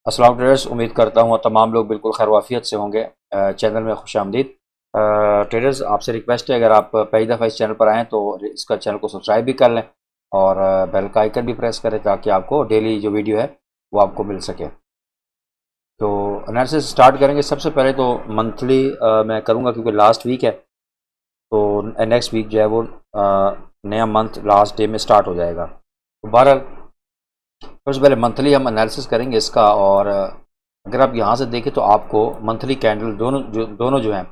अस्सलाम ट्रेडर्स, उम्मीद करता हूँ तमाम लोग बिल्कुल खैर वाफियत से होंगे। चैनल में खुशामदीद। ट्रेडर्स, आपसे रिक्वेस्ट है, अगर आप पहली दफ़ा इस चैनल पर आएँ तो इसका चैनल को सब्सक्राइब भी कर लें और बेल का आइकन भी प्रेस करें ताकि आपको डेली जो वीडियो है वो आपको मिल सके। तो एनालिसिस स्टार्ट करेंगे। सबसे पहले तो मंथली मैं करूँगा क्योंकि लास्ट वीक है, तो नेक्स्ट वीक जो है वो नया मंथ लास्ट डे में स्टार्ट हो जाएगा। तो बहरहाल सबसे पहले मंथली हम एनालिसिस करेंगे इसका। और अगर आप यहाँ से देखें तो आपको मंथली कैंडल दोनों जो हैं,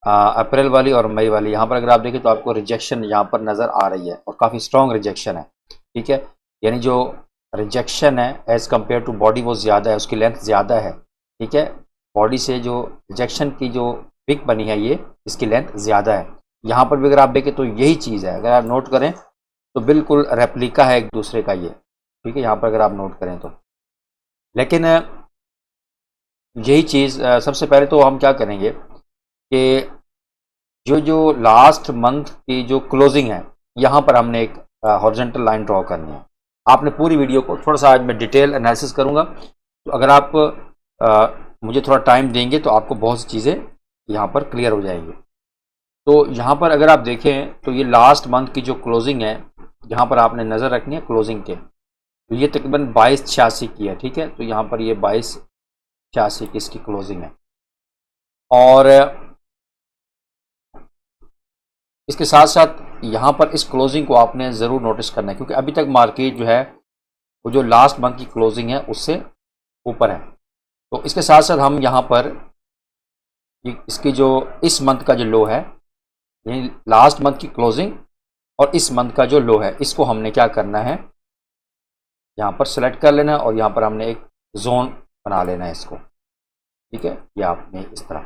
अप्रैल वाली और मई वाली, यहाँ पर अगर आप देखें तो आपको रिजेक्शन यहाँ पर नज़र आ रही है और काफ़ी स्ट्रॉन्ग रिजेक्शन है। ठीक है, यानी जो रिजेक्शन है एज़ कम्पेयर टू बॉडी वो ज़्यादा है, उसकी लेंथ ज़्यादा है। ठीक है, बॉडी से जो रिजेक्शन की जो पिक बनी है ये, इसकी लेंथ ज़्यादा है। यहाँ पर भी अगर आप देखें तो यही चीज़ है, अगर आप नोट करें तो बिल्कुल रेप्लिका है एक दूसरे का ये। ठीक है, यहाँ पर अगर आप नोट करें तो, लेकिन यही चीज़ सबसे पहले तो हम क्या करेंगे कि जो लास्ट मंथ की जो क्लोजिंग है, यहाँ पर हमने एक हॉरिजॉन्टल लाइन ड्रॉ करनी है। आपने पूरी वीडियो को थोड़ा सा आज मैं डिटेल एनालिसिस करूँगा, तो अगर आप मुझे थोड़ा टाइम देंगे तो आपको बहुत सी चीज़ें यहाँ पर क्लियर हो जाएंगी। तो यहाँ पर अगर आप देखें तो ये लास्ट मंथ की जो क्लोजिंग है, यहाँ पर आपने नज़र रखनी है क्लोजिंग के, तो ये तकरीबन 2286 की है। ठीक है, तो यहाँ पर ये 2286 की इसकी क्लोजिंग है। और इसके साथ साथ यहाँ पर इस क्लोजिंग को आपने ज़रूर नोटिस करना है क्योंकि अभी तक मार्केट जो है वो जो लास्ट मंथ की क्लोजिंग है उससे ऊपर है। तो इसके साथ साथ हम यहाँ पर इसकी जो इस मंथ का जो लो है, यानी लास्ट मंथ की क्लोजिंग और इस मंथ का जो लो है, इसको हमने क्या करना है, यहाँ पर सेलेक्ट कर लेना है और यहाँ पर हमने एक जोन बना लेना है इसको। ठीक है, ये आपने इस तरह।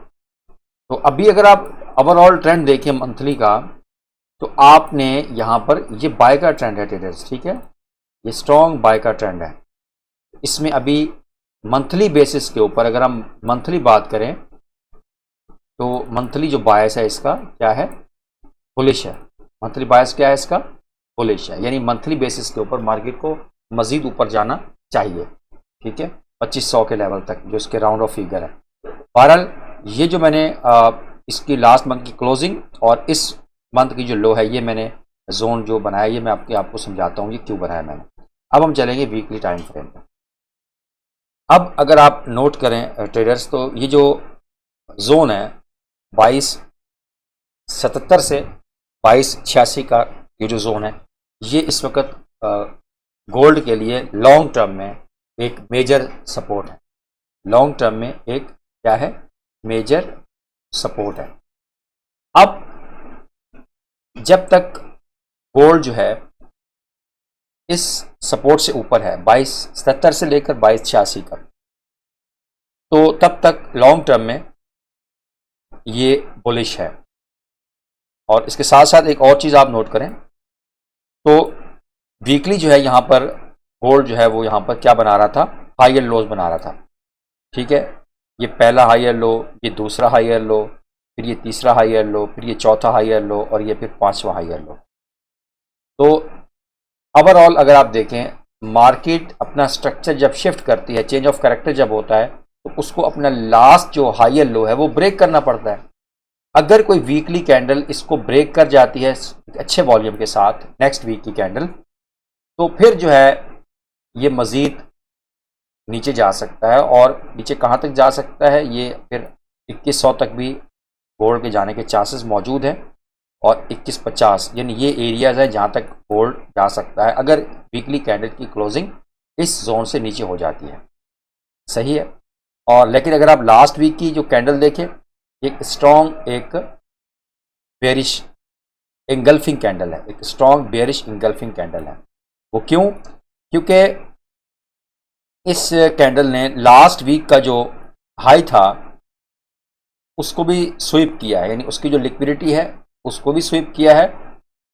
तो अभी अगर आप ओवरऑल ट्रेंड देखें मंथली का, तो आपने यहाँ पर ये बाय का ट्रेंड है ट्रेडर्स। ठीक है, ये स्ट्रॉन्ग बाय का ट्रेंड है। इसमें अभी मंथली बेसिस के ऊपर अगर हम मंथली बात करें तो मंथली जो बायस है इसका क्या है, बुलिश है। मंथली बायस क्या है इसका, बुलिश है, यानी मंथली बेसिस के ऊपर मार्केट को मजीद ऊपर जाना चाहिए। ठीक है, 2500 के लेवल तक जो इसके राउंड ऑफ फिगर है। बहरहाल ये जो मैंने इसकी लास्ट मंथ की क्लोजिंग और इस मंथ की जो लो है, ये मैंने जोन जो बनाया, ये मैं आपको समझाता हूँ ये क्यों बनाया मैंने। अब हम चलेंगे वीकली टाइम फ्रेम पर। अब अगर आप नोट करें ट्रेडर्स, तो ये जो जोन है 2277 से 2286 का ये जो जोन है, ये इस वक्त गोल्ड के लिए लॉन्ग टर्म में एक मेजर सपोर्ट है। लॉन्ग टर्म में एक क्या है, मेजर सपोर्ट है। अब जब तक गोल्ड जो है इस सपोर्ट से ऊपर है 2270 से लेकर 2286 का, तो तब तक लॉन्ग टर्म में ये बुलिश है। और इसके साथ साथ एक और चीज़ आप नोट करें तो वीकली जो है यहाँ पर गोल्ड जो है वो यहाँ पर क्या बना रहा था, हायर लोज बना रहा था। ठीक है, ये पहला हायर लो, ये दूसरा हायर लो, फिर ये तीसरा हायर लो, फिर ये चौथा हायर लो और ये फिर पांचवा हायर लो। तो ओवरऑल अगर आप देखें, मार्केट अपना स्ट्रक्चर जब शिफ्ट करती है, चेंज ऑफ कैरेक्टर जब होता है, तो उसको अपना लास्ट जो हायर लो है वो ब्रेक करना पड़ता है। अगर कोई वीकली कैंडल इसको ब्रेक कर जाती है अच्छे वॉल्यूम के साथ, नेक्स्ट वीक की कैंडल, तो फिर जो है ये मज़ीद नीचे जा सकता है। और नीचे कहाँ तक जा सकता है, ये फिर 2100 तक भी गोल्ड के जाने के चांसेस मौजूद हैं और 2150, यानी ये एरियाज़ हैं जहाँ तक गोल्ड जा सकता है अगर वीकली कैंडल की क्लोजिंग इस जोन से नीचे हो जाती है। सही है। और लेकिन अगर आप लास्ट वीक की जो कैंडल देखें, एक स्ट्रॉन्ग एक बेरिश इंगल्फिंग कैंडल है, एक स्ट्रॉन्ग बेरिश इंगल्फिंग कैंडल है। वो क्यों, क्योंकि इस कैंडल ने लास्ट वीक का जो हाई था उसको भी स्वीप किया है, यानी उसकी जो लिक्विडिटी है उसको भी स्वीप किया है।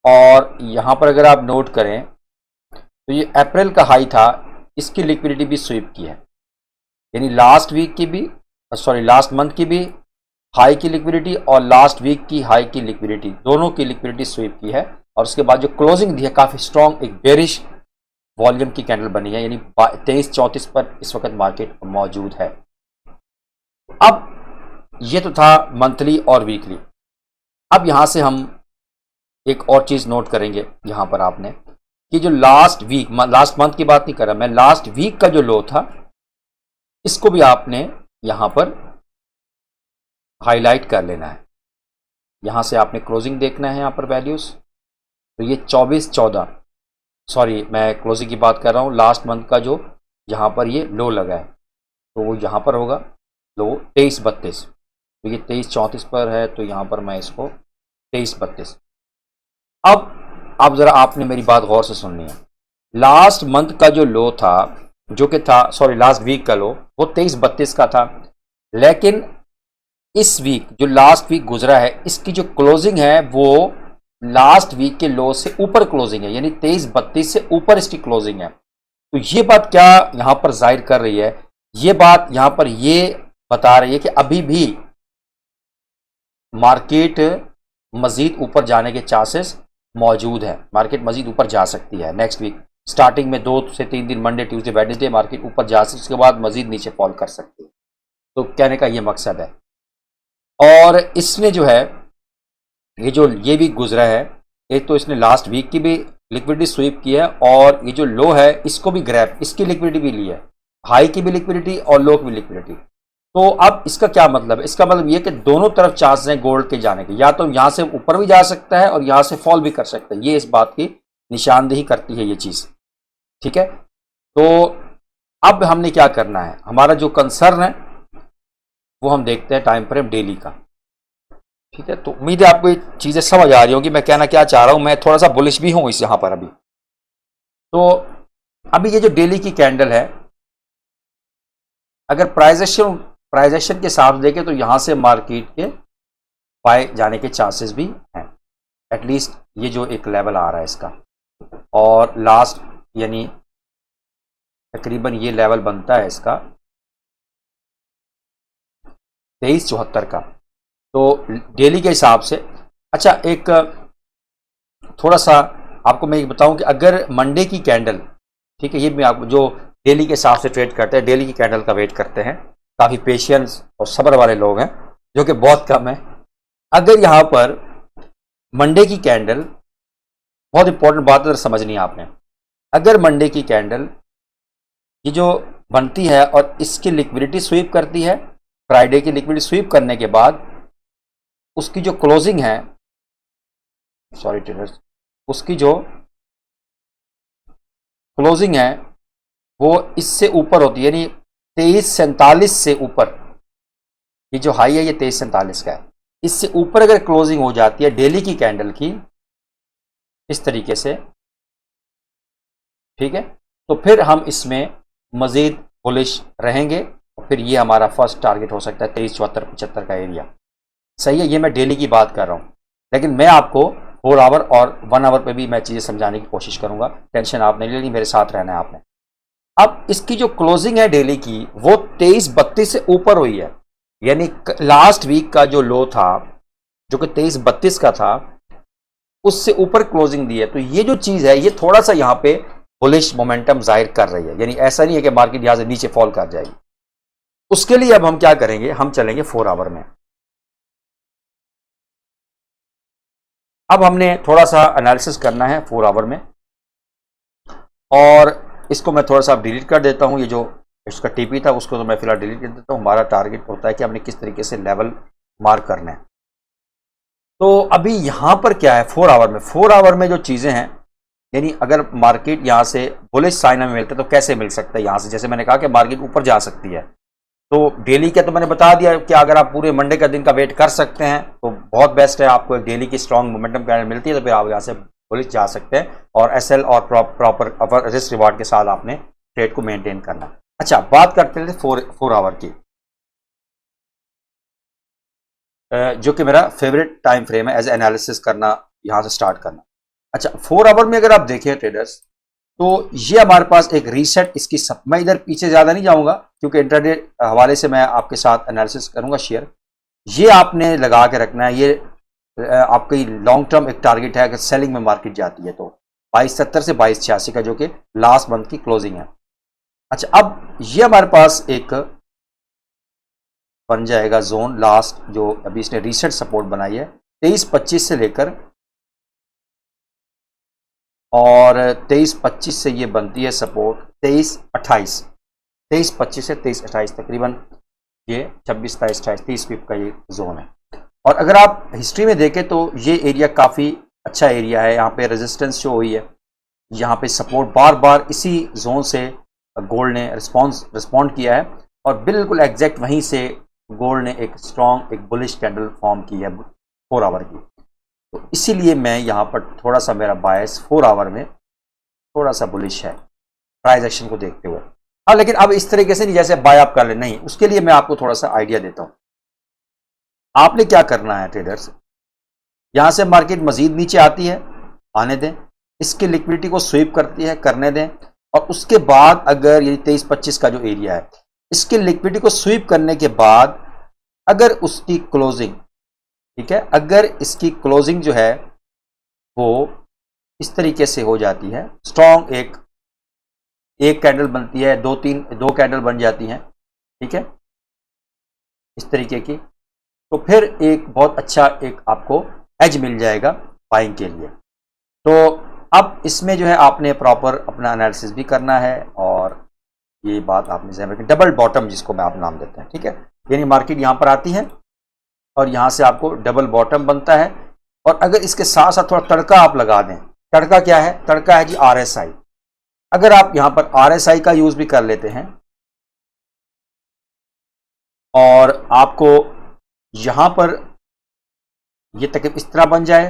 और यहाँ पर अगर आप नोट करें तो ये अप्रैल का हाई था, इसकी लिक्विडिटी भी स्वीप की है, यानी लास्ट वीक की भी, सॉरी लास्ट मंथ की भी हाई की लिक्विडिटी और लास्ट वीक की हाई की लिक्विडिटी, दोनों की लिक्विडिटी स्वीप की है। और उसके बाद जो क्लोजिंग दी है काफ़ी स्ट्रॉन्ग एक बेरिश वॉल्यूम की कैंडल बनी है, यानी 2334 पर इस वक्त मार्केट मौजूद है। अब ये तो था मंथली और वीकली। अब यहां से हम एक और चीज नोट करेंगे यहां पर आपने कि जो लास्ट मंथ की बात नहीं कर रहा मैं, लास्ट वीक का जो लो था इसको भी आपने यहां पर हाईलाइट कर लेना है। यहां से आपने क्लोजिंग देखना है, यहां पर वैल्यूज, तो ये 24-14, सॉरी मैं क्लोजिंग की बात कर रहा हूं, लास्ट मंथ का जो यहां पर ये लो लगा है तो वो यहां पर होगा लो 23-32, तो ये 23-34 पर है, तो यहां पर मैं इसको 23-32। अब जरा आपने मेरी बात गौर से सुननी है। लास्ट मंथ का जो लो था, जो कि था, सॉरी लास्ट वीक का लो, वो 23-32 का था, लेकिन इस वीक जो लास्ट वीक गुजरा है इसकी जो क्लोजिंग है वो लास्ट वीक के लो से ऊपर क्लोजिंग है, यानी 23-32 से ऊपर इसकी क्लोजिंग है। तो ये बात क्या यहां पर जाहिर कर रही है, ये बात यहां पर ये बता रही है कि अभी भी मार्केट मजीद ऊपर जाने के चांसेस मौजूद है, मार्केट मजीद ऊपर जा सकती है। नेक्स्ट वीक स्टार्टिंग में 2 से 3 दिन, मंडे ट्यूसडे वेडनेसडे मार्केट ऊपर जा सकती है, उसके बाद मजीद नीचे फॉल कर सकती है। तो कहने का ये मकसद है। और इसने जो है ये भी गुजरा है, एक तो इसने लास्ट वीक की भी लिक्विडिटी स्वीप की है और ये जो लो है इसको भी ग्रैब, इसकी लिक्विडिटी भी ली है, हाई की भी लिक्विडिटी और लो की भी लिक्विडिटी। तो अब इसका क्या मतलब है, इसका मतलब ये कि दोनों तरफ चांस हैं गोल्ड के जाने के, या तो यहां से ऊपर भी जा सकता है और यहां से फॉल भी कर सकता है, ये इस बात की निशानदेही करती है ये चीज। ठीक है, तो अब हमने क्या करना है, हमारा जो कंसर्न है वो हम देखते हैं टाइम फ्रेम डेली का। ठीक है, तो उम्मीद है आपको ये चीजें समझ आ रही होंगी मैं कहना क्या चाह रहा हूं। मैं थोड़ा सा बुलिश भी हूं इस यहां पर अभी। तो अभी ये जो डेली की कैंडल है, अगर प्राइजेशन के हिसाब से देखें तो यहां से मार्केट के बाय जाने के चांसेस भी हैं, एटलीस्ट ये जो एक लेवल आ रहा है इसका, और लास्ट यानी तकरीबन ये लेवल बनता है इसका 2374 का, तो डेली के हिसाब से। अच्छा, एक थोड़ा सा आपको मैं बताऊं कि अगर मंडे की कैंडल, ठीक है, ये भी आप जो डेली के हिसाब से ट्रेड करते हैं, डेली की कैंडल का वेट करते हैं, काफ़ी पेशेंस और सब्र वाले लोग हैं जो कि बहुत कम है। अगर यहाँ पर मंडे की कैंडल, बहुत इंपॉर्टेंट बात है समझनी है आपने, अगर मंडे की कैंडल ये जो बनती है और इसकी लिक्विडिटी स्वीप करती है, फ्राइडे की लिक्विडिटी स्वीप करने के बाद उसकी जो क्लोजिंग है, सॉरी ट्रेडर्स, उसकी जो क्लोजिंग है वो इससे ऊपर होती है, यानी 2347 से ऊपर, ये जो हाई है ये 2347 का है, इससे ऊपर अगर क्लोजिंग हो जाती है डेली की कैंडल की इस तरीके से, ठीक है, तो फिर हम इसमें मजीद बुलिश रहेंगे और फिर ये हमारा फर्स्ट टारगेट हो सकता है 2374-75 का एरिया। सही है, ये मैं डेली की बात कर रहा हूं, लेकिन मैं आपको 4 आवर और 1 आवर पे भी मैं चीजें समझाने की कोशिश करूंगा, टेंशन आप नहीं लेनी, मेरे साथ रहना है आपने। अब इसकी जो क्लोजिंग है डेली की वो 2332 से ऊपर हुई है, यानी लास्ट वीक का जो लो था जो कि 2332 का था उससे ऊपर क्लोजिंग दी है। तो ये जो चीज है ये थोड़ा सा यहाँ पे बुलिश मोमेंटम जाहिर कर रही है, यानी ऐसा नहीं है कि मार्केट यहां से नीचे फॉल कर जाएगी। उसके लिए अब हम क्या करेंगे, हम चलेंगे 4 आवर में। अब हमने थोड़ा सा एनालिसिस करना है 4 आवर में, और इसको मैं थोड़ा सा डिलीट कर देता हूं, ये जो इसका टीपी था उसको तो मैं फिलहाल डिलीट कर देता हूं। हमारा टारगेट होता है कि हमने किस तरीके से लेवल मार्क करना है। तो अभी यहां पर क्या है 4 आवर में, 4 आवर में जो चीजें हैं, यानी अगर मार्केट यहां से बुलिश साइन में मिलता है तो कैसे मिल सकता है यहां से, जैसे मैंने कहा कि मार्केट ऊपर जा सकती है। तो डेली का तो मैंने बता दिया कि अगर आप पूरे मंडे का दिन का वेट कर सकते हैं तो बहुत बेस्ट है, आपको एक डेली की स्ट्रॉन्ग मोमेंटम कैंडल मिलती है तो फिर आप यहाँ से बुलिश जा सकते हैं, और एसएल और प्रॉपर रिस्क रिवार्ड के साथ आपने ट्रेड को मेंटेन करना। अच्छा, बात करते थे 4 आवर की, जो कि मेरा फेवरेट टाइम फ्रेम है एज एनालिसिस करना, यहां से स्टार्ट करना। अच्छा, 4 आवर में अगर आप देखें ट्रेडर्स, तो ये हमारे पास एक रीसेट, इसकी मैं इधर पीछे ज्यादा नहीं जाऊंगा क्योंकि इंट्राडे हवाले से मैं आपके साथ एनालिसिस करूंगा शेयर। ये आपने लगा के रखना है, ये आपकी लॉन्ग टर्म एक टारगेट है, अगर सेलिंग में मार्केट जाती है तो, 2270 से 2286 का, जो कि लास्ट मंथ की क्लोजिंग है। अच्छा, अब ये हमारे पास एक बन जाएगा जोन लास्ट, जो अभी इसने रिसेंट सपोर्ट बनाई है 2325 से लेकर, और 2325 से ये बनती है सपोर्ट 2328, 2325 से 2328 तकरीबन ये 26 27 28 30 पिप का ये जोन है। और अगर आप हिस्ट्री में देखें तो ये एरिया काफ़ी अच्छा एरिया है, यहाँ पे रेजिस्टेंस शो हुई है, यहाँ पे सपोर्ट बार बार इसी जोन से गोल्ड ने रिस्पॉन्ड किया है, और बिल्कुल एग्जैक्ट वहीं से गोल्ड ने एक स्ट्रॉन्ग एक बुलिश कैंडल फॉर्म की है 4 आवर की। तो इसीलिए मैं यहाँ पर थोड़ा सा मेरा बायस 4 आवर में थोड़ा सा बुलिश है प्राइस एक्शन को देखते हुए। हाँ, लेकिन अब इस तरीके से नहीं जैसे बाय अप कर ले, नहीं, उसके लिए मैं आपको थोड़ा सा आइडिया देता हूँ। आपने क्या करना है ट्रेडर्स, यहाँ से मार्केट मजीद नीचे आती है, आने दें, इसकी लिक्विडिटी को स्वीप करती है, करने दें, और उसके बाद अगर ये 23-25 का जो एरिया है, इसकी लिक्विडिटी को स्वीप करने के बाद अगर उसकी क्लोजिंग, ठीक है, अगर इसकी क्लोजिंग जो है वो इस तरीके से हो जाती है, स्ट्रॉन्ग एक कैंडल बनती है, दो कैंडल बन जाती हैं, ठीक है, इस तरीके की, तो फिर एक बहुत अच्छा एक आपको एज मिल जाएगा बाइंग के लिए। तो अब इसमें जो है आपने प्रॉपर अपना एनालिसिस भी करना है, और ये बात आपने ध्यान रखनी, डबल बॉटम जिसको मैं आप नाम देते हैं, ठीक है, यानी मार्केट यहाँ पर आती है और यहाँ से आपको डबल बॉटम बनता है, और अगर इसके साथ साथ थोड़ा तड़का आप लगा दें, तड़का क्या है, तड़का है जी RSI, अगर आप यहाँ पर RSI का यूज भी कर लेते हैं और आपको यहाँ पर ये तक इस तरह बन जाए,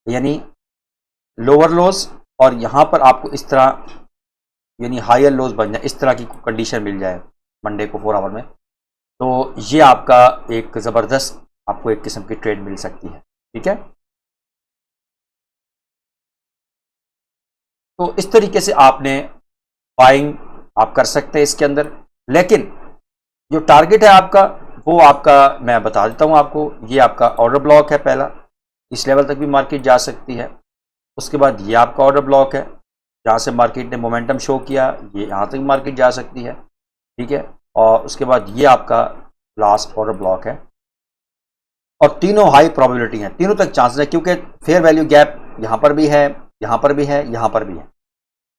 यानी लोअर लॉस, और यहाँ पर आपको इस तरह यानी हायर लॉस बन जाए, इस तरह की कंडीशन मिल जाए मंडे को 4 आवर में, तो ये आपका एक ज़बरदस्त आपको एक किस्म की ट्रेड मिल सकती है, ठीक है। तो इस तरीके से आपने बाइंग आप कर सकते हैं इसके अंदर, लेकिन जो टारगेट है आपका वो आपका मैं बता देता हूँ आपको, ये आपका ऑर्डर ब्लॉक है पहला, इस लेवल तक भी मार्केट जा सकती है, उसके बाद ये आपका ऑर्डर ब्लॉक है जहाँ से मार्केट ने मोमेंटम शो किया, ये यहाँ तक मार्केट जा सकती है, ठीक है, और उसके बाद ये आपका लास्ट ऑर्डर ब्लॉक है, और तीनों हाई प्रोबेबिलिटी हैं, तीनों तक चांसेस है, क्योंकि फेयर वैल्यू गैप यहाँ पर भी है, यहाँ पर भी है, यहाँ पर भी है,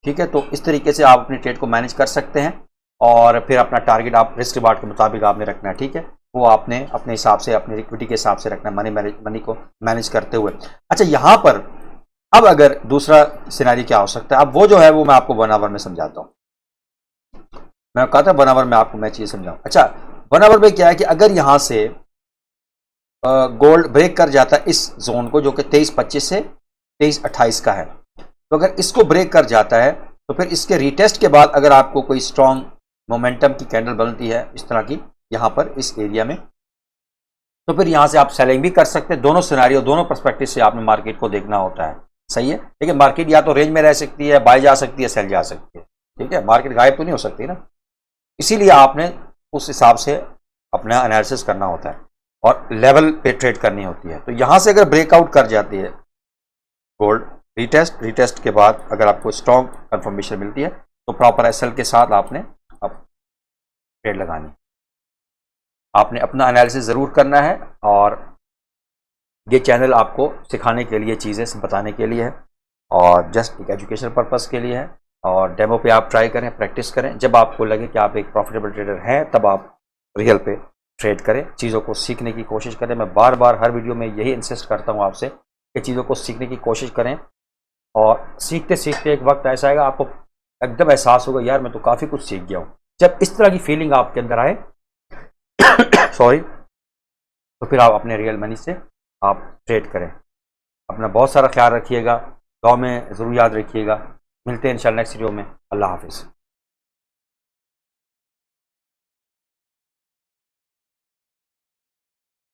ठीक है। तो इस तरीके से आप अपनी ट्रेड को मैनेज कर सकते हैं, और फिर अपना टारगेट आप रिस्क रिवार्ड के मुताबिक आपने रखना है, ठीक है, वो आपने अपने हिसाब से अपनी लिक्विडिटी के हिसाब से रखना है, मनी को मैनेज करते हुए। अच्छा, यहाँ पर अब अगर दूसरा सिनेरियो क्या हो सकता है, अब वो जो है वो मैं आपको 1 आवर में समझाता हूँ। मैं कहा था 1 आवर में आपको मैं चीज़ समझाऊँ। अच्छा, 1 आवर में क्या है कि अगर यहाँ से गोल्ड ब्रेक कर जाता है इस जोन को, जो कि 23-25 से 23-28 का है, तो अगर इसको ब्रेक कर जाता है तो फिर इसके रीटेस्ट के बाद अगर आपको कोई स्ट्रॉन्ग मोमेंटम की कैंडल बनती है इस तरह की यहाँ पर इस एरिया में, तो फिर यहाँ से आप सेलिंग भी कर सकते हैं। दोनों सिनेरियो, दोनों पर्सपेक्टिव से आपने मार्केट को देखना होता है, सही है। लेकिन मार्केट या तो रेंज में रह सकती है, बाय जा सकती है, सेल जा सकती है, ठीक है, मार्केट गायब तो नहीं हो सकती ना, इसीलिए आपने उस हिसाब से अपना एनालिसिस करना होता है और लेवल पे ट्रेड करनी होती है। तो यहाँ से अगर ब्रेकआउट कर जाती है गोल्ड, रीटेस्ट के बाद अगर आपको स्ट्रॉन्ग कंफर्मेशन मिलती है तो प्रॉपर एसएल के साथ आपने अब ट्रेड लगानी, आपने अपना एनालिसिस ज़रूर करना है, और ये चैनल आपको सिखाने के लिए, चीज़ें बताने के लिए है, और जस्ट एक एजुकेशन पर्पस के लिए है, और डेमो पे आप ट्राई करें, प्रैक्टिस करें, जब आपको लगे कि आप एक प्रॉफिटेबल ट्रेडर हैं तब आप रियल पे ट्रेड करें, चीज़ों को सीखने की कोशिश करें। मैं बार बार हर वीडियो में यही इंसिस्ट करता हूँ आपसे कि चीज़ों को सीखने की कोशिश करें, और सीखते सीखते एक वक्त ऐसा आएगा आपको एकदम एहसास होगा यार मैं तो काफ़ी कुछ सीख गया हूँ। जब इस तरह की फीलिंग आपके अंदर आए सॉरी, तो फिर आप अपने रियल मनी से आप ट्रेड करें। अपना बहुत सारा ख्याल रखिएगा, गाँव में ज़रूर याद रखिएगा। मिलते हैं इंशाल्लाह नेक्स्ट वीडियो में। अल्लाह हाफिज़।